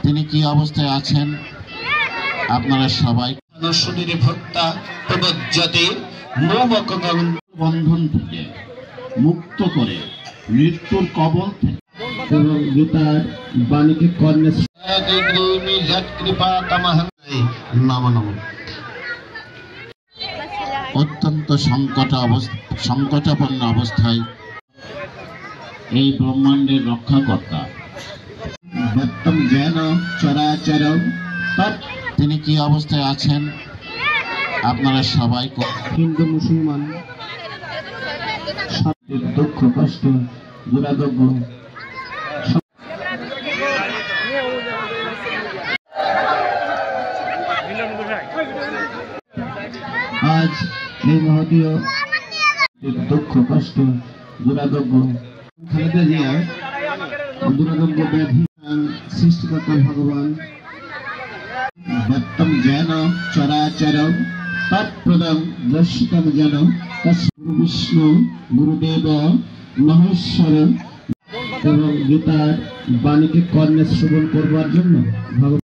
তিনি কি অবস্থায় আছেন আপনারা সবাই শরীরে ভক্তা প্রবজ্জতে বন্ধন থেকে মুক্ত করে মৃত্যুর কবল থেকে এবং গীতার বাণীকে কর্ণে অত্যন্ত সংকটাপন্ন অবস্থায় এই ব্রহ্মাণ্ডের রক্ষাকর্তা তিনি কি অবস্থায় আছেন আপনারা সবাই হিন্দু মুসলমান দুঃখ কষ্ট দুরারোগ্য আজ এই মহতীয় দুঃখ কষ্ট দুরারোগ্য খালেদা জিয়া দুরারোগ্য ব্যাধি সৃষ্টিকর্তা ভগবান ব্যক্তম জ্ঞান চরাচরম তৎপ্রদম দর্শিতম যেন গুরু বিষ্ণু গুরুদেব মহেশ্বর এবং গীতার বাণীকে কর্ণে শ্রবণ করবার জন্য ভগবান